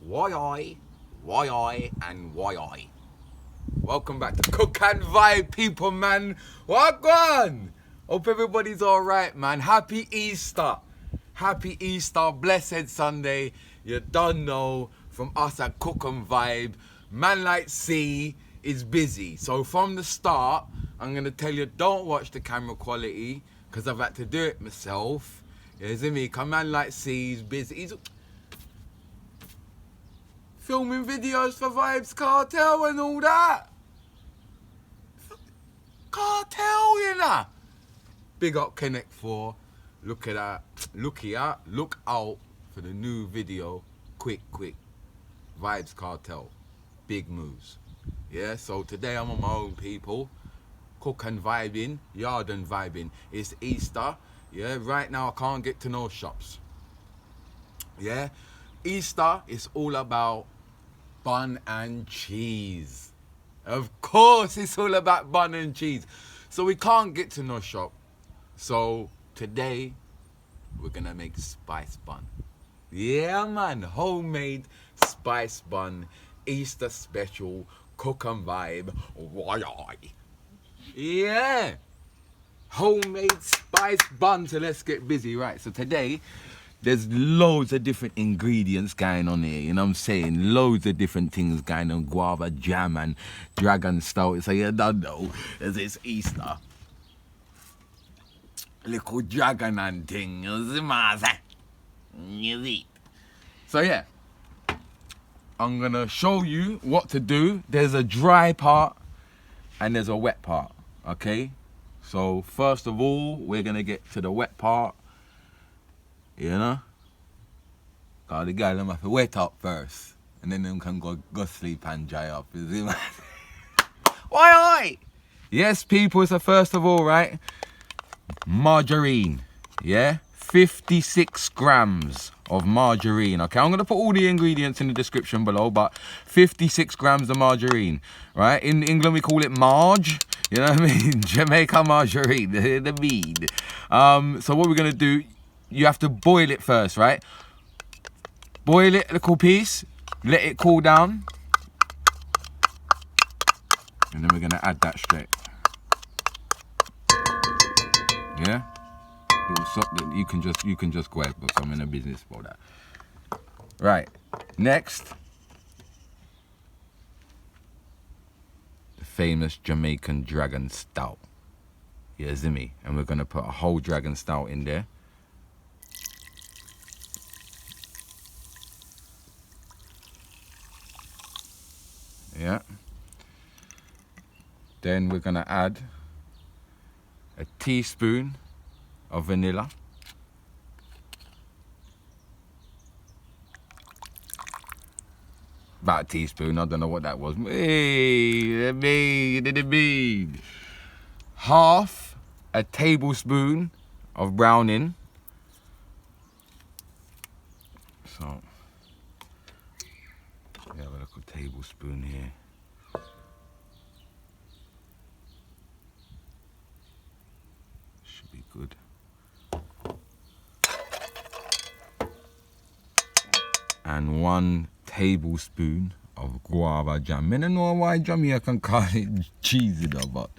Woooi, wooii, and wooii. Welcome back to Cook and Vibe, people, man. Welcome. Hope everybody's all right, man. Happy Easter. Happy Easter. Blessed Sunday. You don't know, from us at Cook and Vibe, man like C is busy. So from the start, I'm going to tell you, don't watch the camera quality, because I've had to do it myself. You see me? Come man like C is busy. He's filming videos for Vibes Cartel and all that. Cartel, you know. Big up Connect 4. Look at that. Look out for the new video. Quick. Vibes Cartel. Big moves. Yeah, so today I'm on my own, people. Cook and vibing. Yard and vibing. It's Easter. Yeah, right now I can't get to no shops. Yeah. Easter is all about bun and cheese. Of course it's all about bun and cheese. So we can't get to no shop. So today we're gonna make spice bun. Yeah man, homemade spice bun, Easter special, cook and vibe. Woooi. Yeah. Homemade spice bun. So let's get busy. Right, so today there's loads of different ingredients going on here, you know what I'm saying? Loads of different things going on. Guava jam and dragon stout. So you don't know, it's Easter. Little dragon and thing. So yeah, I'm gonna show you what to do. There's a dry part and there's a wet part, okay? So first of all, we're gonna get to the wet part. You know? Cause the girl them have to wet up first. And then them can go sleep and dry up. You see, man? Why? Yes, people, so first of all, right? Margarine. Yeah? 56 grams of margarine. Okay, I'm gonna put all the ingredients in the description below, but 56 grams of margarine. Right? In England we call it marge. You know what I mean? Jamaica margarine, the mead. So what we're gonna do, you have to boil it first, right? Boil it a little piece, let it cool down, and then we're gonna add that straight. Yeah? You can just go ahead, because I'm in a business for that. Right, next, the famous Jamaican dragon stout. Yeah, see me? And we're gonna put a whole dragon stout in there. Yeah. Then we're gonna add a teaspoon of vanilla. About a teaspoon, I don't know what that was. Half a tablespoon of browning. So we have a little tablespoon here. Should be good. And 1 tablespoon of guava jam. I don't know why Jamaican call it cheesy though, but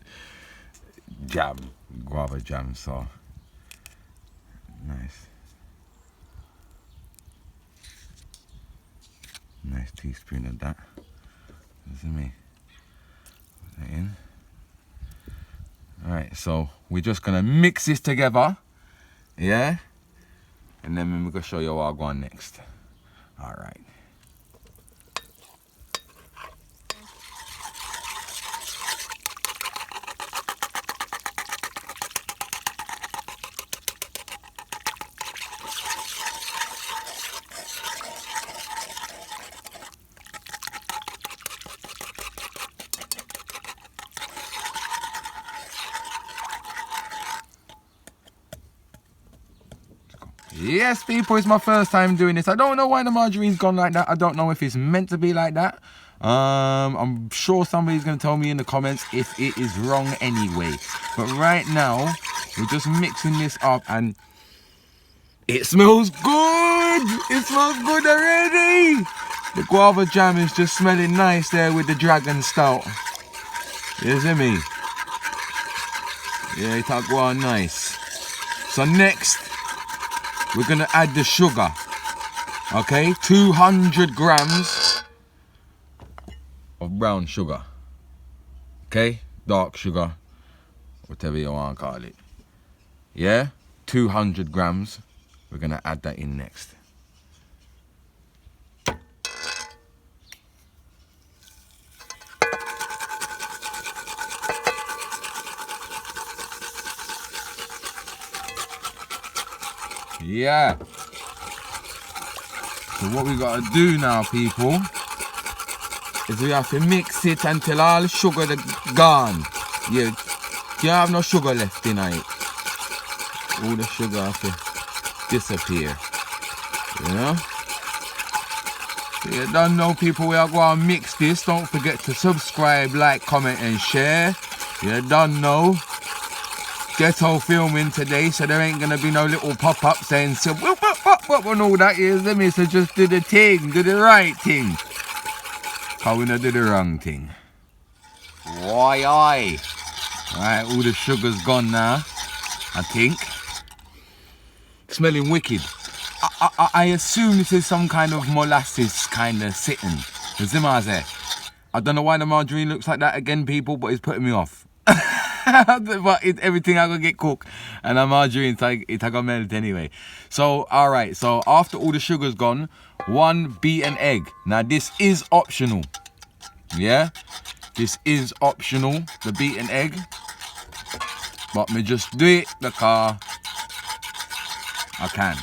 jam, guava jam. So nice teaspoon of that. Listen to me. Put that in. Alright, so we're just gonna mix this together. Yeah? And then we're gonna show you what I'll go on next. Alright. Yes, people, it's my first time doing this. I don't know why the margarine's gone like that. I don't know if it's meant to be like that. I'm sure somebody's going to tell me in the comments if it is wrong anyway. But right now, we're just mixing this up and it smells good. It smells good already. The guava jam is just smelling nice there with the dragon stout. You see me? Yeah, it's all nice. So next, we're gonna add the sugar. Okay, 200 grams of brown sugar. Okay, dark sugar, whatever you want to call it. Yeah, 200 grams. We're gonna add that in next. Yeah. So what we gotta do now, people, is we have to mix it until all the sugar is gone. You can't have no sugar left in it. All the sugar has to disappear. You know? So you don't know, people, we are going to mix this. Don't forget to subscribe, like, comment and share. You don't know. Ghetto filming today, so there ain't gonna be no little pop-up saying so whoop, and all that is me. So just do the thing, do the right thing. How we not do the wrong thing. Oiii. Alright, all the sugar's gone now, I think. Smelling wicked. I assume this is some kind of molasses kind of sitting. I don't know why the margarine looks like that again, people, but it's putting me off. But everything I gonna get cooked, and the margarine it gonna melt anyway. So alright, so after all the sugar's gone, 1 beaten egg. Now this is optional. Yeah, this is optional, the beaten egg, but me just do it because I can.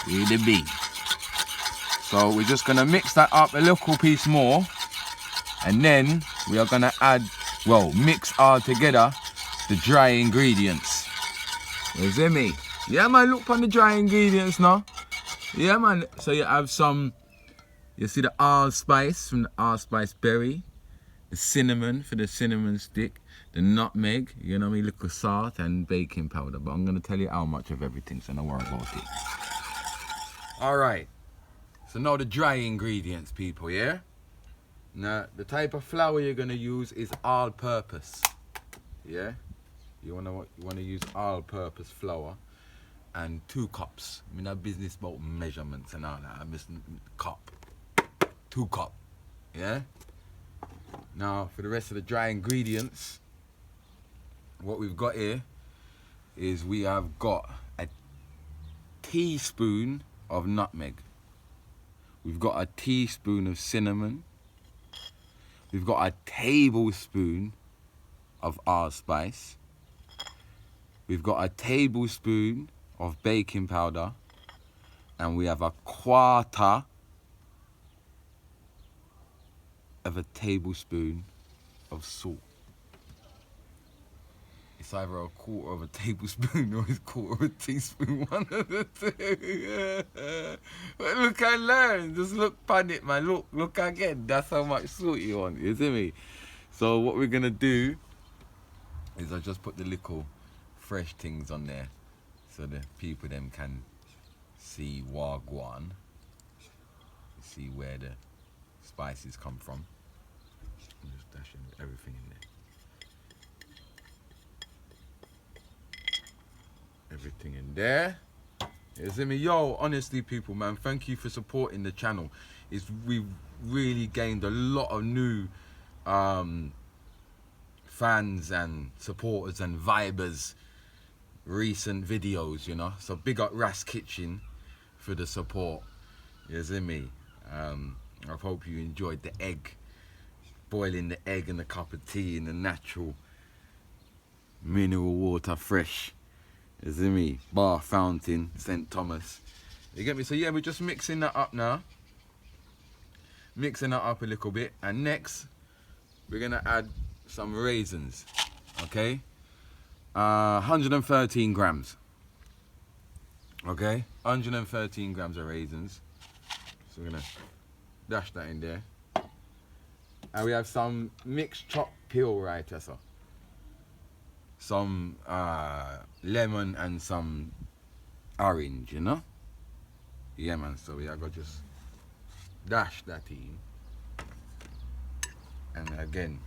Really be. So we're just gonna mix that up a little piece more, and then we are gonna add, well, mix all together the dry ingredients. You see me? Yeah, man, look on the dry ingredients now. Yeah, man. So you have some, you see the allspice from the allspice berry, the cinnamon for the cinnamon stick, the nutmeg, you know me, little salt and baking powder. But I'm going to tell you how much of everything, so don't worry about it. Alright. So now the dry ingredients, people, yeah? Now, the type of flour you're gonna use is all-purpose. Yeah, you wanna use all-purpose flour, and 2 cups. I mean, that business about measurements and all that. I miss cup, 2 cup. Yeah. Now, for the rest of the dry ingredients, what we've got here is we have got a teaspoon of nutmeg. We've got a teaspoon of cinnamon. We've got a tablespoon of allspice. We've got a tablespoon of baking powder. And we have a 1/4 of a tablespoon of salt. It's either a 1/4 of a tablespoon or it's 1/4 of a teaspoon. One of the two. But look, I learned. Just look on it, man. Look again. That's how much salt you want. You see me? So what we're gonna do is I just put the little fresh things on there, so the people them can see wagwan. See where the spices come from. I'm just dashing everything in there. Everything in there. You see me? Yo, honestly, people, man, thank you for supporting the channel. We've really gained a lot of new fans and supporters and vibers recent videos, you know. So big up Ras Kitchen for the support. You see me? I hope you enjoyed the egg, boiling the egg in a cup of tea in the natural mineral water, fresh. You see me? Bar fountain, St. Thomas. You get me? So yeah, we're just mixing that up now. Mixing that up a little bit. And next, we're gonna add some raisins. Okay? 113 grams. Okay? 113 grams of raisins. So we're gonna dash that in there. And we have some mixed chopped peel right here, so. Some lemon and some orange, you know? Yeah, man, so we are gonna just dash that in, and again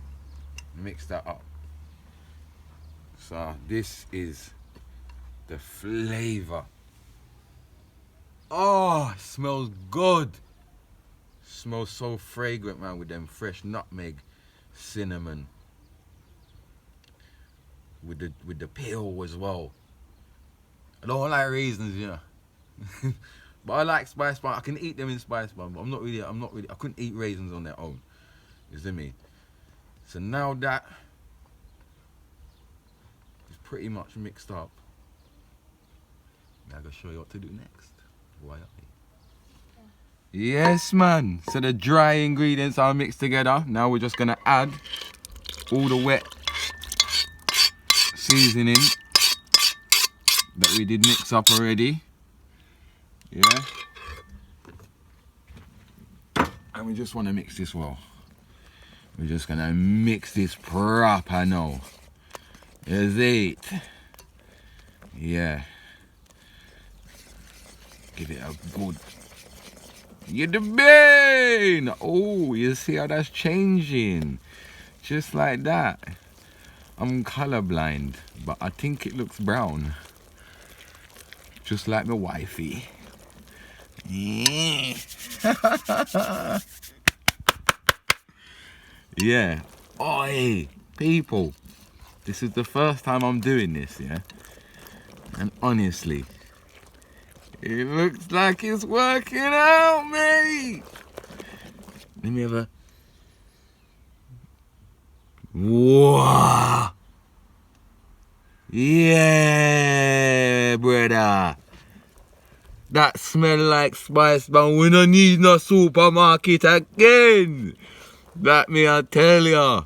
mix that up. So this is the flavor. Oh, it smells good. Smells so fragrant, man, with them fresh nutmeg, cinnamon, with the peel as well. I don't like raisins, you know. But I like Spice Bun. I can eat them in Spice Bun, but I'm not really, I couldn't eat raisins on their own. You see me? So now that is pretty much mixed up, now I'm gonna show you what to do next. Why? Yes, man. So the dry ingredients are mixed together. Now we're just gonna add all the wet seasoning that we did mix up already. Yeah. And we just want to mix this well. We're just gonna mix this proper now. Is it? Yeah. Give it a good. You the bean! Oh, you see how that's changing? Just like that. I'm colorblind, but I think it looks brown. Just like my wifey. Yeah. Yeah. Oi, people. This is the first time I'm doing this, yeah? And honestly, it looks like it's working out, mate. Let me have a... Whoa. Yeah, brother. That smell like Spice Bun. We don't need no supermarket again. That me I tell ya.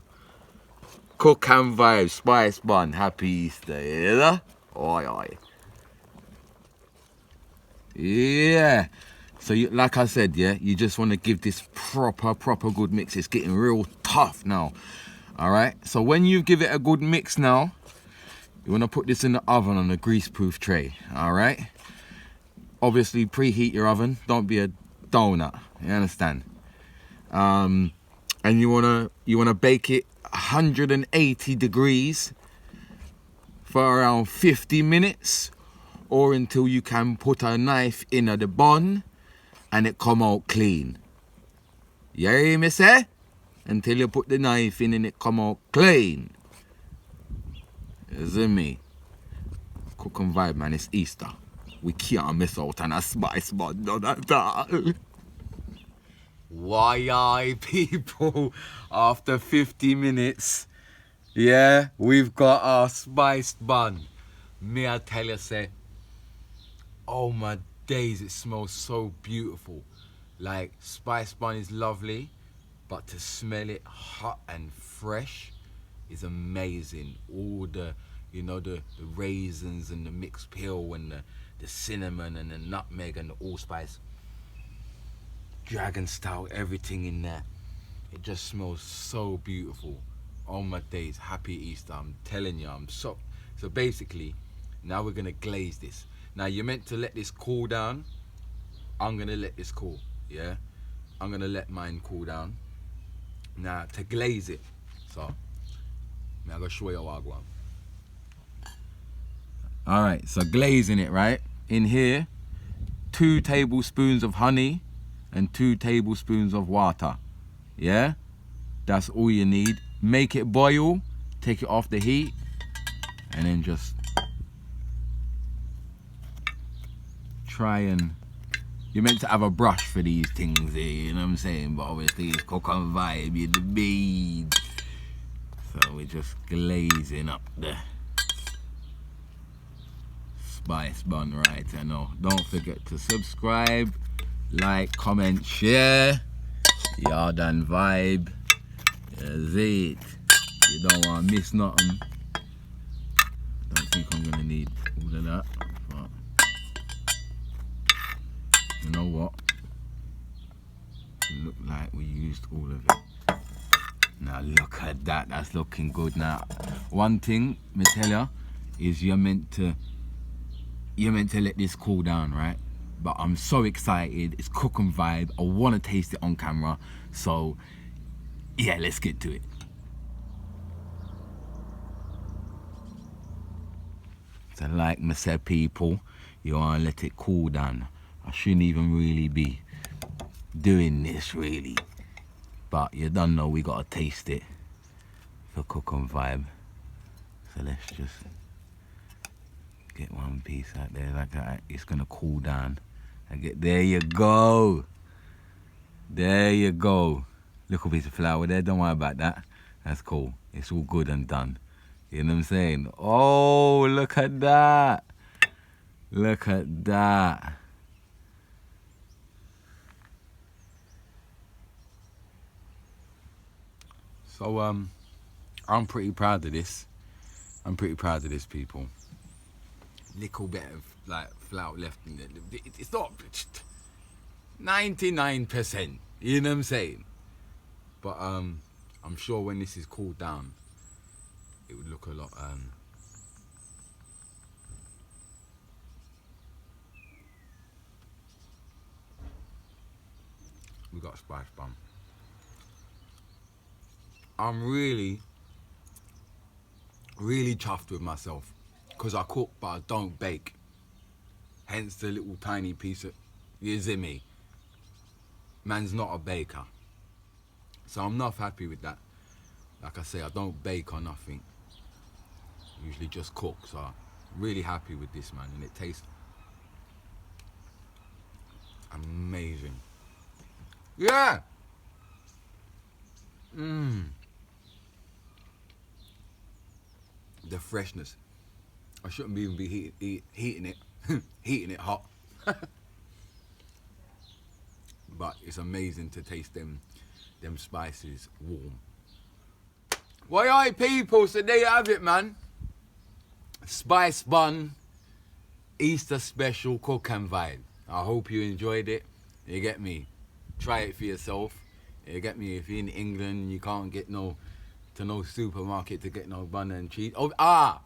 Cook and vibe, Spice Bun, happy Easter, yeah? Oi, oi. Yeah. So you, like I said, yeah, you just want to give this proper good mix. It's getting real tough now. All right. So when you give it a good mix now, you want to put this in the oven on a grease-proof tray. All right. Obviously, preheat your oven. Don't be a donut. You understand? And you wanna bake it 180 degrees for around 50 minutes, or until you can put a knife in the bun and it come out clean. You hear me say? Until you put the knife in and it come out clean. You see me? Cook and vibe, man. It's Easter. We can't miss out on a Spice Bun, none at all. Why, people? After 50 minutes, yeah, we've got our spiced bun. Me, I tell you, say, oh my days, it smells so beautiful. Like, spice bun is lovely, but to smell it hot and fresh is amazing. All the, you know, the raisins and the mixed peel and the cinnamon and the nutmeg and the allspice. Dragon stout, everything in there. It just smells so beautiful. Oh my days, happy Easter. I'm telling you, I'm so basically, now we're gonna glaze this. Now you're meant to let this cool down. I'm gonna let this cool, yeah? I'm gonna let mine cool down. Now to glaze it, so I'm gonna show you what I want. All right, so glazing it, right? In here, 2 tablespoons of honey and 2 tablespoons of water. Yeah, that's all you need. Make it boil, take it off the heat, and then just try and, you're meant to have a brush for these things here, you know what I'm saying? But obviously it's cook and vibe, you're the bead. So we're just glazing up the Spice Bun right, I know. Don't forget to subscribe, like, comment, share. Y'all done vibe. That's it. You don't want to miss nothing. Don't think I'm gonna need all of that, but you know what? It looked like we used all of it. Now look at that. That's looking good. Now, one thing me tell you is you're meant to let this cool down, right? but I'm so excited. It's cooking vibe. I want to taste it on camera. So yeah, let's get to it. So like I said, people, you want to let it cool down. I shouldn't even really be doing this really, but you don't know, we gotta taste it for cooking vibe. So let's just get one piece out there like that. It's gonna cool down. There you go. There you go. Little piece of flour there, don't worry about that. That's cool. It's all good and done. You know what I'm saying? Oh, look at that. Look at that. So, I'm pretty proud of this. I'm pretty proud of this, people. Little bit of like flour left in it. It's not 99%. You know what I'm saying? But I'm sure when this is cooled down, it would look a lot. We got Spice Bun. I'm really chuffed with myself because I cook but I don't bake. Hence the little tiny piece of, you see me? Man's not a baker. So I'm not happy with that. Like I say, I don't bake or nothing. Usually just cook. So I'm really happy with this, man. And it tastes amazing. Yeah! The freshness. I shouldn't even be heating it, heating it hot. But it's amazing to taste them spices warm. Woooi, people, so there you have it, man. Spice Bun, Easter special cook and vibe. I hope you enjoyed it. You get me? Try it for yourself. You get me? If you're in England, you can't get no supermarket to get no bun and cheese. Oh,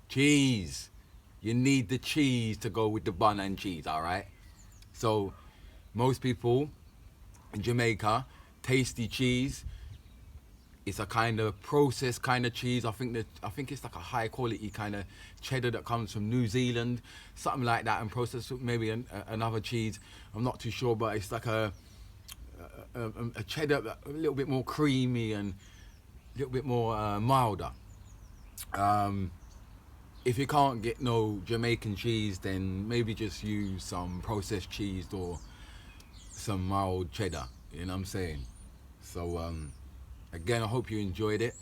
cheese. You need the cheese to go with the bun and cheese, all right? So most people in Jamaica, tasty cheese. It's a kind of processed kind of cheese. I think it's like a high quality kind of cheddar that comes from New Zealand, something like that, and processed with maybe another cheese. I'm not too sure, but it's like a cheddar, a little bit more creamy and a little bit more milder. If you can't get no Jamaican cheese, then maybe just use some processed cheese or some mild cheddar. You know what I'm saying? So again, I hope you enjoyed it,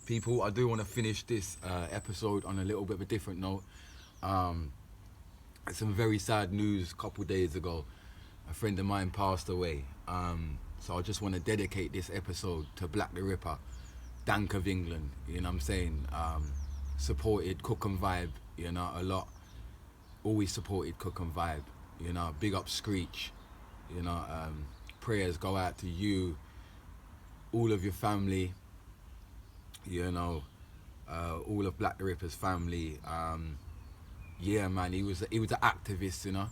people. I do want to finish this episode on a little bit of a different note. Some very sad news a couple of days ago. A friend of mine passed away. So I just want to dedicate this episode to Black the Ripper, Dank of England. You know what I'm saying? Supported Cook and Vibe, you know, a lot. Always supported Cook and Vibe. You know, big up Screech. You know, prayers go out to you, all of your family, you know, all of Black the Ripper's family. Yeah, man, he was an activist, you know.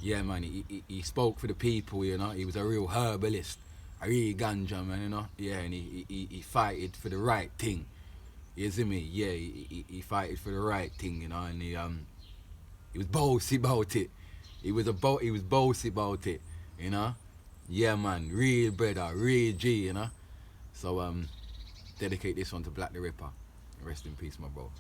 Yeah, man, he spoke for the people, you know. He was a real herbalist, a real ganja, man, you know. Yeah, and he fighted for the right thing. You see me? Yeah, he fighted for the right thing, you know, and he was bossy about it. He was bossy about it, you know. Yeah, man, real brother, real G, you know. So dedicate this one to Black the Ripper. Rest in peace, my bro.